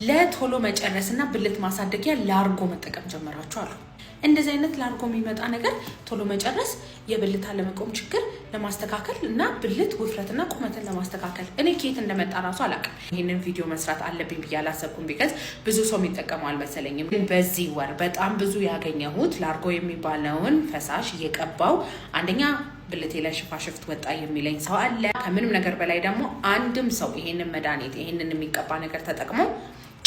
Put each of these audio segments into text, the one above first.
ለቶሎ መጨረስና ብልት ማሳደጊያ ላርጎ መጠቀም ጀመራችሁ አሉ። እንደዚህ አይነት ላርጎ የሚመጣ ነገር ቶሎ መጨረስ የብልት አለመቆም ችግር ለማስተካከል እና ብልት ውፍረትና ቁመትን ለማስተካከል እኔ ከየት እንደመጣ ራሱ አላውቅም። ይሄንን ቪዲዮ መስራት አለብኝ ብዬ አላሰብኩም ቢካዝ ብዙ ሰው የሚጠቀመው አልመሰለኝም። ግን በዚህ ወር በጣም ብዙ ያገኘሁት ላርጎ የሚባለውን ፈሳሽ እየቀባው አንደኛ ብልቴ ላይ ሽፋሽፍት ወጣ የሚለኝ ሰው አለ። ከምንም ነገር በላይ ደግሞ አንድም ሰው ይሄንን መድኃኒት ይሄንን የሚቀባ ነገር ተጠቅሞ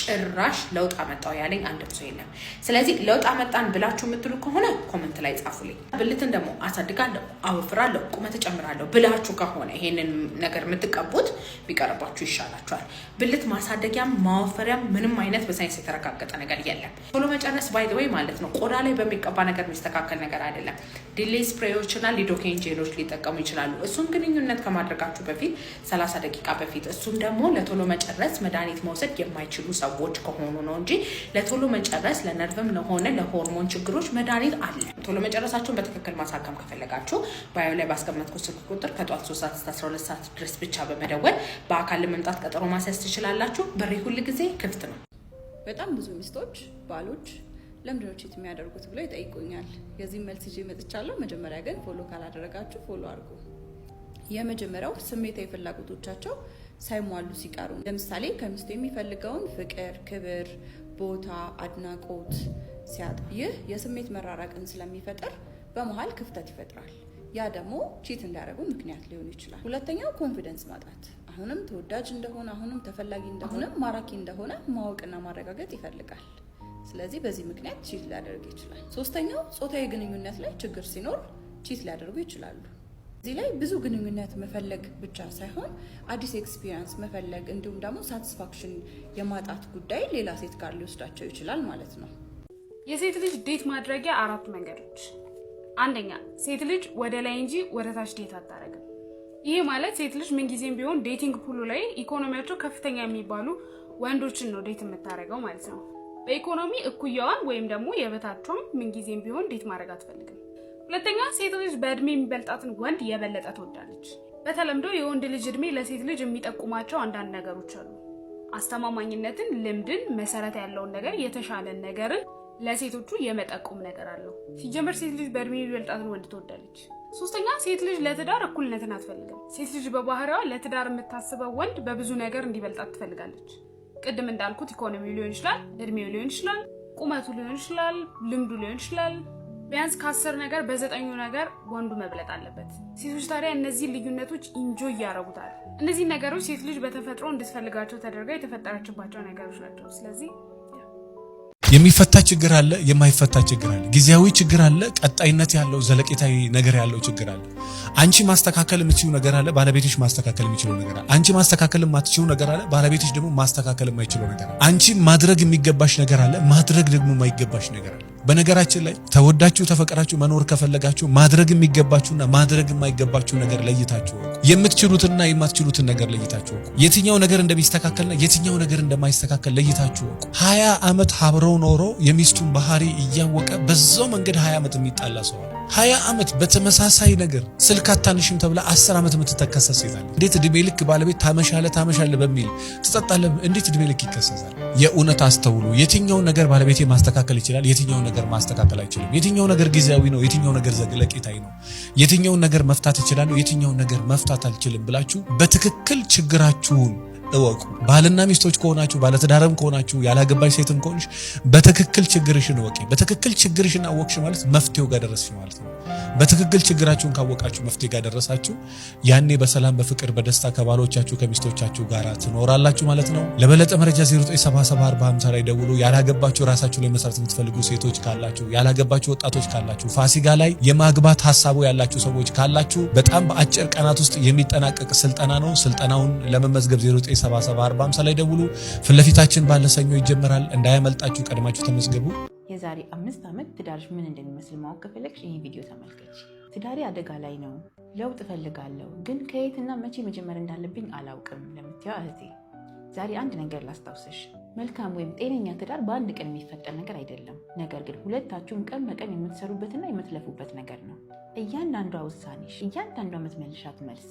ጭራሽ ለውጥ አመጣው ያለኝ አንድም ሰው የለም። ስለዚህ ለውጥ አመጣን ብላችሁ የምትሉ ከሆነ ኮሜንት ላይ ጻፉልኝ። ብልትን ደግሞ አሳድጋለሁ፣ አወፍራለሁ፣ ቁመት ጨምራለሁ ብላችሁ ከሆነ ይሄንን ነገር የምትቀቡት ቢቀርባችሁ ይሻላችኋል። ብልት ማሳደጊያም ማወፈሪያም ምንም አይነት በሳይንስ የተረጋገጠ ነገር የለም። ቶሎ መጨረስ ባይ ዘ ወይ ማለት ነው ቆዳ ላይ በሚቀባ ነገር የሚስተካከል ነገር አይደለም። ዲሌይ ስፕሬዎችና ሊዶኬን ጄሎች ሊጠቀሙ ይችላሉ። እሱም ግንኙነት ከማድረጋችሁ በፊት 30 ደቂቃ በፊት። እሱም ደግሞ ለቶሎ መጨረስ መድኃኒት መውሰድ የማይችሉ ሰዎች ከሆኑ ነው እንጂ ለቶሎ መጨረስ ለነርቭም ለሆነ ለሆርሞን ችግሮች መድኃኒት አለ። ቶሎ መጨረሳችሁን በትክክል ማሳከም ከፈለጋችሁ ባዮ ላይ ባስቀመጥኩት ስልክ ቁጥር ከጧት 3 ሰዓት እስከ 12 ሰዓት ድረስ ብቻ በመደወል በአካል ለመምጣት ቀጠሮ ማስያዝ ትችላላችሁ። በሬ ሁሉ ጊዜ ክፍት ነው። በጣም ብዙ ሚስቶች ባሎች ለምንድን ነው ቺት የሚያደርጉት ብለው ይጠይቁኛል። የዚህ መልስ ይዤ መጥቻለሁ። መጀመሪያ ግን ፎሎ ካላደረጋችሁ ፎሎ አድርጉ። የመጀመሪያው ስሜታዊ ፍላጎቶቻቸው ሳይሟሉ ሲቀሩ፣ ለምሳሌ ከሚስቱ የሚፈልገውን ፍቅር፣ ክብር፣ ቦታ፣ አድናቆት ሲያጣ ይህ የስሜት መራራቅን ስለሚፈጥር በመሃል ክፍተት ይፈጥራል። ያ ደግሞ ቺት እንዲያደርጉ ምክንያት ሊሆን ይችላል። ሁለተኛው ኮንፊደንስ ማጣት፣ አሁንም ተወዳጅ እንደሆነ አሁንም ተፈላጊ እንደሆነ ማራኪ እንደሆነ ማወቅና ማረጋገጥ ይፈልጋል። ስለዚህ በዚህ ምክንያት ቺት ሊያደርግ ይችላል። ሶስተኛው ጾታዊ ግንኙነት ላይ ችግር ሲኖር ቺት ሊያደርጉ ይችላሉ። እዚህ ላይ ብዙ ግንኙነት መፈለግ ብቻ ሳይሆን አዲስ ኤክስፒሪየንስ መፈለግ እንዲሁም ደግሞ ሳቲስፋክሽን የማጣት ጉዳይ ሌላ ሴት ጋር ሊወስዳቸው ይችላል ማለት ነው። የሴት ልጅ ዴት ማድረጊያ 4 መንገዶች። አንደኛ፣ ሴት ልጅ ወደ ላይ እንጂ ወደ ታች ዴት አታረግም። ይሄ ማለት ሴት ልጅ ምንጊዜም ቢሆን ዴቲንግ ፑሉ ላይ ኢኮኖሚያቸው ከፍተኛ የሚባሉ ወንዶችን ነው ዴት የምታረገው ማለት ነው። በኢኮኖሚ እኩያዋን ወይም ደግሞ የበታቸውን ምንጊዜም ቢሆን ዴት ማድረግ አትፈልግም። ሁለተኛ፣ ሴት ልጅ በእድሜ የሚበልጣትን ወንድ የበለጠ ትወዳለች። በተለምዶ የወንድ ልጅ እድሜ ለሴት ልጅ የሚጠቁማቸው አንዳንድ ነገሮች አሉ። አስተማማኝነትን፣ ልምድን፣ መሰረት ያለውን ነገር፣ የተሻለን ነገርን ለሴቶቹ የመጠቆም ነገር አለው። ሲጀመር ሴት ልጅ በእድሜ የሚበልጣትን ወንድ ትወዳለች። ሶስተኛ፣ ሴት ልጅ ለትዳር እኩልነትን አትፈልግም። ሴት ልጅ በባህሪዋ ለትዳር የምታስበው ወንድ በብዙ ነገር እንዲበልጣት ትፈልጋለች። ቅድም እንዳልኩት ኢኮኖሚው ሊሆን ይችላል፣ እድሜው ሊሆን ይችላል፣ ቁመቱ ሊሆን ይችላል፣ ልምዱ ሊሆን ይችላል። ቢያንስ ከ10 ነገር በ9 ነገር ወንዱ መብለጥ አለበት። ሴቶች ታዲያ እነዚህ ልዩነቶች ኢንጆይ ያደርጉታል። እነዚህ ነገሮች ሴት ልጅ በተፈጥሮ እንድትፈልጋቸው ተደርጋ የተፈጠረችባቸው ነገሮች ናቸው። ስለዚህ የሚፈታ ችግር አለ፣ የማይፈታ ችግር አለ፣ ጊዜያዊ ችግር አለ፣ ቀጣይነት ያለው ዘለቄታዊ ነገር ያለው ችግር አለ። አንቺ ማስተካከል የምትችይው ነገር አለ፣ ባለቤትሽ ማስተካከል የሚችለው ነገር አለ። አንቺ ማስተካከል የማትችይው ነገር አለ፣ ባለቤትሽ ደግሞ ማስተካከል የማይችለው ነገር አለ። አንቺ ማድረግ የሚገባሽ ነገር አለ፣ ማድረግ ደግሞ የማይገባሽ ነገር አለ። በነገራችን ላይ ተወዳችሁ ተፈቀራችሁ መኖር ከፈለጋችሁ ማድረግ የሚገባችሁና ማድረግ የማይገባችሁ ነገር ለይታችሁ ወቁ። የምትችሉትና የማትችሉትን ነገር ለይታችሁ ወቁ። የትኛው ነገር እንደሚስተካከልና የትኛው ነገር እንደማይስተካከል ለይታችሁ ወቁ። 20 ዓመት አብረው ኖሮ የሚስቱን ባህሪ እያወቀ በዛው መንገድ 20 ዓመት የሚጣላ ሰው አለ። 20 ዓመት በተመሳሳይ ነገር ስልክ አታንሽም ተብላ 10 ዓመት የምትተከሰስ ሴት አለ። እንዴት እድሜ ልክ ባለቤት ታመሻለ በሚል ትጠጣለ፣ እንዴት እድሜ ልክ ይከሰሳል? የእውነት አስተውሉ። የትኛው ነገር ባለቤቴ ማስተካከል ይችላል፣ የትኛው ነገር ማስተካከል አይችልም፣ የትኛው ነገር ጊዜያዊ ነው፣ የትኛው ነገር ዘለቄታዊ ነው፣ የትኛው ነገር መፍታት እችላለሁ፣ የትኛው ነገር መፍታት አልችልም ብላችሁ በትክክል ችግራችሁን እወቁ። ባልና ሚስቶች ከሆናችሁ ባለትዳርም ከሆናችሁ ያላገባሽ ሴትም ከሆንሽ በትክክል ችግርሽን እወቂ። በትክክል ችግርሽን አወቅሽ ማለት መፍትሄው ጋር ደረስሽ ማለት ነው። በትክክል ችግራችሁን ካወቃችሁ መፍትሄ ጋር ደረሳችሁ፣ ያኔ በሰላም በፍቅር በደስታ ከባሎቻችሁ ከሚስቶቻችሁ ጋር ትኖራላችሁ ማለት ነው። ለበለጠ መረጃ 09774050 ላይ ደውሉ። ያላገባችሁ ራሳችሁ ላይ መስራት የምትፈልጉ ሴቶች ካላችሁ፣ ያላገባችሁ ወጣቶች ካላችሁ፣ ፋሲካ ላይ የማግባት ሐሳቡ ያላችሁ ሰዎች ካላችሁ በጣም በአጭር ቀናት ውስጥ የሚጠናቀቅ ስልጠና ነው። ስልጠናውን ለመመዝገብ 09774050 ላይ ደውሉ። ፍለፊታችን ባለ ሰኞ ይጀምራል። እንዳያመልጣችሁ ቀድማችሁ ተመዝገቡ። የዛሬ 5 ዓመት ትዳርሽ ምን እንደሚመስል ማወቅ ከፈለግሽ ይሄን ቪዲዮ ተመልከች። ትዳሬ አደጋ ላይ ነው፣ ለውጥ እፈልጋለሁ፣ ግን ከየትና መቼ መጀመር እንዳለብኝ አላውቅም ለምትይው እህቴ ዛሬ አንድ ነገር ላስታውስሽ። መልካም ወይም ጤነኛ ትዳር በአንድ ቀን የሚፈጠር ነገር አይደለም። ነገር ግን ሁለታችሁም ቀን በቀን የምትሰሩበትና የምትለፉበት ነገር ነው። እያንዳንዷ ውሳኔሽ፣ እያንዳንዷ የምትመልሻት መልስ፣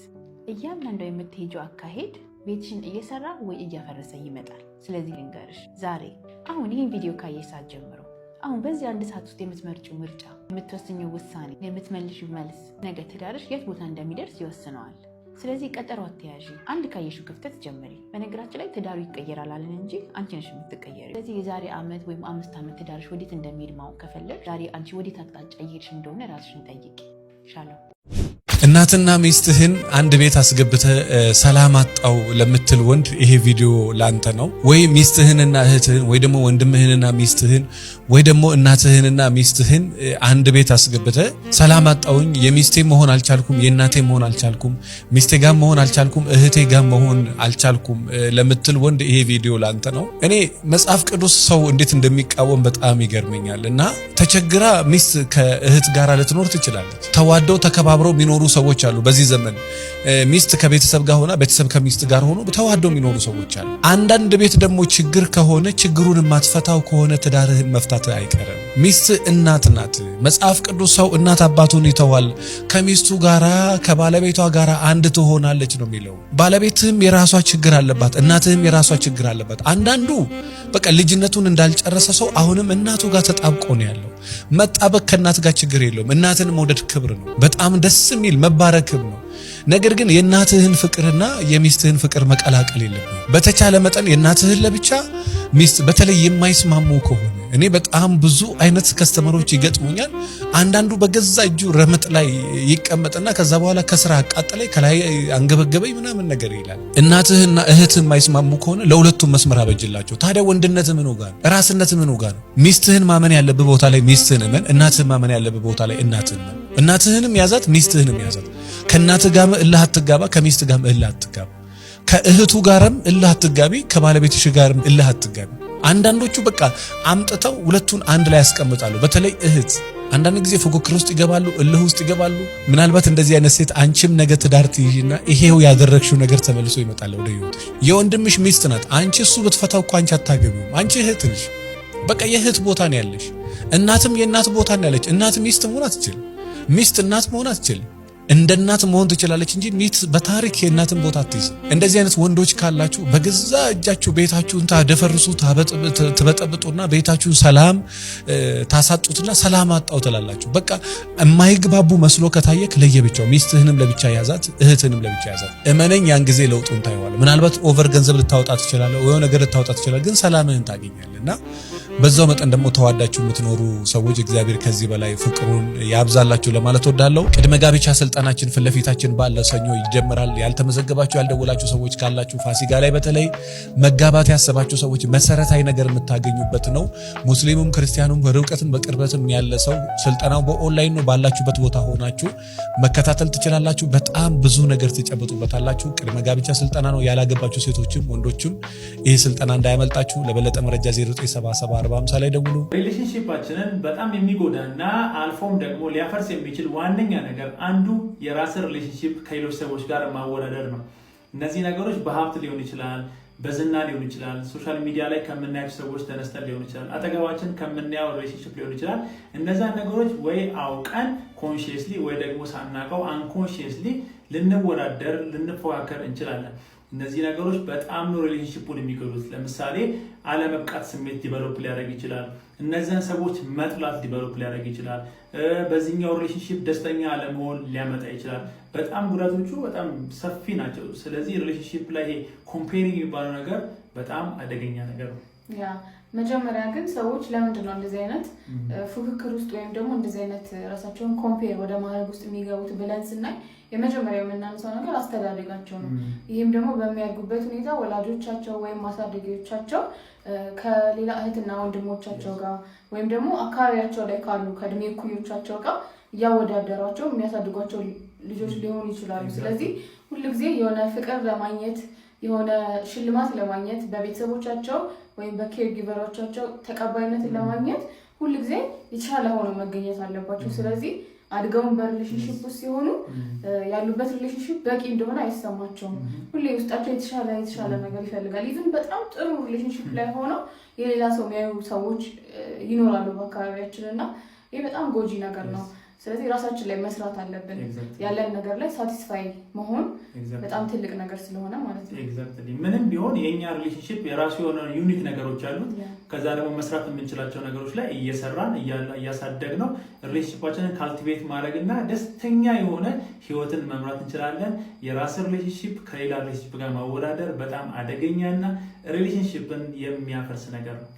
እያንዳንዷ የምትሄጂው አካሄድ ቤትሽን እየሰራ ወይ እያፈረሰ ይመጣል። ስለዚህ ልንገርሽ ዛሬ አሁን ይህን ቪዲዮ ካየሽ ሰዓት ጀምሮ አሁን በዚህ 1 ሰዓት ውስጥ የምትመርጪው ምርጫ፣ የምትወስኚው ውሳኔ፣ የምትመልሺው መልስ ነገ ትዳርሽ የት ቦታ እንደሚደርስ ይወስነዋል። ስለዚህ ቀጠሮ አትያዢ። አንድ ካየሽው ክፍተት ጀምሪ። በነገራችን ላይ ትዳሩ ይቀየራል አለን እንጂ አንቺ ነሽ የምትቀየሪው። ስለዚህ የዛሬ ዓመት ወይም 5 ዓመት ትዳርሽ ወዴት እንደሚሄድ ማወቅ ከፈለግሽ ዛሬ አንቺ ወዴት አቅጣጫ እየሄድሽ እንደሆነ ራስሽን ጠይቂ። ሻለው እናትና ሚስትህን አንድ ቤት አስገብተ ሰላም አጣው ለምትል ወንድ ይሄ ቪዲዮ ላንተ ነው። ወይ ሚስትህንና እህትህን ወይ ደግሞ ወንድምህንና ሚስትህን ወይ ደግሞ እናትህንና ሚስትህን አንድ ቤት አስገብተ ሰላም አጣውኝ የሚስቴ መሆን አልቻልኩም፣ የእናቴ መሆን አልቻልኩም፣ ሚስቴ ጋር መሆን አልቻልኩም፣ እህቴ ጋር መሆን አልቻልኩም ለምትል ወንድ ይሄ ቪዲዮ ላንተ ነው። እኔ መጽሐፍ ቅዱስ ሰው እንዴት እንደሚቃወም በጣም ይገርመኛል። እና ተቸግራ ሚስት ከእህት ጋር ልትኖር ትችላለች። ተዋደው ተከባብረው የሚኖሩ ሰዎች አሉ። በዚህ ዘመን ሚስት ከቤተሰብ ጋር ሆና ቤተሰብ ከሚስት ጋር ሆኖ ተዋደው የሚኖሩ ሰዎች አሉ። አንዳንድ ቤት ደግሞ ችግር ከሆነ ችግሩን ማትፈታው ከሆነ ትዳርህን መፍታት አይቀርም። ሚስት እናት ናት። መጽሐፍ ቅዱስ ሰው እናት አባቱን ይተዋል ከሚስቱ ጋራ ከባለቤቷ ጋራ አንድ ትሆናለች ነው የሚለው። ባለቤትህም የራሷ ችግር አለባት፣ እናትህም የራሷ ችግር አለባት። አንዳንዱ በቃ ልጅነቱን እንዳልጨረሰ ሰው አሁንም እናቱ ጋር ተጣብቆ ነው ያለው። መጣበቅ ከእናት ጋር ችግር የለውም። እናትን መውደድ ክብር ነው፣ በጣም ደስ የሚል መባረክም ነው። ነገር ግን የእናትህን ፍቅርና የሚስትህን ፍቅር መቀላቀል የለብህም። በተቻለ መጠን የእናትህን ለብቻ ሚስት በተለይ የማይስማሙ ከሆነ እኔ በጣም ብዙ አይነት ከስተመሮች ይገጥሙኛል። አንዳንዱ በገዛ እጁ ረመጥ ላይ ይቀመጥና ከዛ በኋላ ከስራ አቃጠለኝ ከላይ አንገበገበኝ ምናምን ነገር ይላል። እናትህና እህትህ የማይስማሙ ከሆነ ለሁለቱም መስመር አበጅላቸው። ታዲያ ወንድነት ምን ጋር ራስነት ምን ጋር ነው? ሚስትህን ማመን ያለብህ ቦታ ላይ ሚስትህን እመን፣ እናትህን ማመን ያለብህ ቦታ ላይ እናትህን እመን። እናትህንም ያዛት ሚስትህንም ያዛት። ከእናትህ ጋር እልህ አትጋባ፣ ከሚስት ጋር እልህ አትጋባ። ከእህቱ ጋርም እልህ አትጋቢ፣ ከባለቤትሽ ጋርም እልህ አትጋቢ። አንዳንዶቹ በቃ አምጥተው ሁለቱን አንድ ላይ ያስቀምጣሉ። በተለይ እህት አንዳንድ ጊዜ ፉክክር ውስጥ ይገባሉ፣ እልህ ውስጥ ይገባሉ። ምናልባት እንደዚህ አይነት ሴት አንቺም ነገ ትዳር ትይዥና ይሄው ያደረግሽው ነገር ተመልሶ ይመጣል ወደ ህይወትሽ። የወንድምሽ ሚስት ናት። አንቺ እሱ ብትፈታው እኮ አንቺ አታገቢውም። አንቺ እህት ነሽ። በቃ የእህት ቦታ ነው ያለሽ። እናትም የእናት ቦታ ነው ያለች። እናት ሚስት መሆን አትችልም። ሚስት እናት መሆን አትችልም። እንደ እናት መሆን ትችላለች እንጂ ሚስት በታሪክ የእናትን ቦታ አትይዝም። እንደዚህ አይነት ወንዶች ካላችሁ በገዛ እጃችሁ ቤታችሁን ታደፈርሱ ትበጠብጡና ቤታችሁን ሰላም ታሳጡትና ሰላም አጣው ትላላችሁ። በቃ የማይግባቡ መስሎ ከታየክ ለየብቻው ሚስትህንም ለብቻ ያዛት፣ እህትህንም ለብቻ ያዛት። እመነኝ ያን ጊዜ ለውጡን ታየዋለህ። ምናልባት ኦቨር ገንዘብ ልታወጣ ትችላለህ፣ ወይ ነገር ልታወጣ ትችላለህ፣ ግን ሰላምህን ታገኛለህና በዛው መጠን ደግሞ ተዋዳችሁ የምትኖሩ ሰዎች እግዚአብሔር ከዚህ በላይ ፍቅሩን ያብዛላችሁ ለማለት ወዳለው። ቅድመ ጋብቻ ስልጠናችን ፊት ለፊታችን ባለ ሰኞ ይጀምራል። ያልተመዘገባችሁ ያልደወላችሁ ሰዎች ካላችሁ ፋሲካ ላይ በተለይ መጋባት ያሰባችሁ ሰዎች መሰረታዊ ነገር የምታገኙበት ነው። ሙስሊሙም ክርስቲያኑም በርቀትም በቅርበትም ያለ ሰው ስልጠናው በኦንላይን ነው። ባላችሁበት ቦታ ሆናችሁ መከታተል ትችላላችሁ። በጣም ብዙ ነገር ትጨብጡበታላችሁ። ቅድመ ጋብቻ ስልጠና ነው። ያላገባችሁ ሴቶችም ወንዶችም ይህ ስልጠና እንዳያመልጣችሁ። ለበለጠ መረጃ 09774050 ላይ ደውሉ። ሪሌሽንሺፓችንን በጣም የሚጎዳና አልፎም ደግሞ ሊያፈርስ የሚችል ዋነኛ ነገር አንዱ የራስ ሪሌሽንሺፕ ከሌሎች ሰዎች ጋር ማወዳደር ነው። እነዚህ ነገሮች በሀብት ሊሆን ይችላል፣ በዝና ሊሆን ይችላል፣ ሶሻል ሚዲያ ላይ ከምናያቸው ሰዎች ተነስተን ሊሆን ይችላል፣ አጠገባችን ከምናየው ሪሌሽንሺፕ ሊሆን ይችላል። እነዛን ነገሮች ወይ አውቀን ኮንሺየስሊ ወይ ደግሞ ሳናውቀው አንኮንሺየስሊ ልንወዳደር ልንፎካከር እንችላለን። እነዚህ ነገሮች በጣም ነው ሪሌሽንሺፑን የሚጎዱት። ለምሳሌ አለመብቃት ስሜት ዲቨሎፕ ሊያደርግ ይችላል። እነዚያን ሰዎች መጥላት ዲቨሎፕ ሊያደርግ ይችላል። በዚህኛው ሪሌሽንሺፕ ደስተኛ አለመሆን ሊያመጣ ይችላል። በጣም ጉዳቶቹ በጣም ሰፊ ናቸው። ስለዚህ ሪሌሽንሺፕ ላይ ይሄ ኮምፔሪንግ የሚባለው ነገር በጣም አደገኛ ነገር ነው። ያ መጀመሪያ ግን ሰዎች ለምንድን ነው እንደዚህ አይነት ፉክክር ውስጥ ወይም ደግሞ እንደዚህ አይነት ራሳቸውን ኮምፔር ወደ ማድረግ ውስጥ የሚገቡት ብለን ስናይ የመጀመሪያው የምናነሳው ነገር አስተዳደጋቸው ነው። ይህም ደግሞ በሚያድጉበት ሁኔታ ወላጆቻቸው ወይም ማሳደጊዎቻቸው ከሌላ እህትና ወንድሞቻቸው ጋር ወይም ደግሞ አካባቢያቸው ላይ ካሉ ከእድሜ እኩዮቻቸው ጋር እያወዳደሯቸው የሚያሳድጓቸው ልጆች ሊሆኑ ይችላሉ። ስለዚህ ሁልጊዜ የሆነ ፍቅር ለማግኘት የሆነ ሽልማት ለማግኘት በቤተሰቦቻቸው ወይም በኬር ጊቨሮቻቸው ተቀባይነትን ለማግኘት ሁልጊዜ የተሻለ ሆነው መገኘት አለባቸው። ስለዚህ አድገውን በሪሌሽንሺፕ ውስጥ ሲሆኑ ያሉበት ሪሌሽንሺፕ በቂ እንደሆነ አይሰማቸውም። ሁሌ ውስጣቸው የተሻለ ነገር ይፈልጋል። ኢቭን በጣም ጥሩ ሪሌሽንሺፕ ላይ ሆነው የሌላ ሰው የሚያዩ ሰዎች ይኖራሉ በአካባቢያችን እና ይህ በጣም ጎጂ ነገር ነው። ስለዚህ ራሳችን ላይ መስራት አለብን። ያለን ነገር ላይ ሳቲስፋይ መሆን በጣም ትልቅ ነገር ስለሆነ ማለት ነው። ኤግዛክትሊ ምንም ቢሆን የኛ ሪሌሽንሺፕ የራሱ የሆነ ዩኒክ ነገሮች አሉት። ከዛ ደግሞ መስራት የምንችላቸው ነገሮች ላይ እየሰራን እያሳደግ ነው ሪሌሽንሺፓችንን ካልቲቬት ማድረግና ደስተኛ የሆነ ህይወትን መምራት እንችላለን። የራስ ሪሌሽንሺፕ ከሌላ ሪሌሽንሺፕ ጋር ማወዳደር በጣም አደገኛና ሪሌሽንሺፕን የሚያፈርስ ነገር ነው።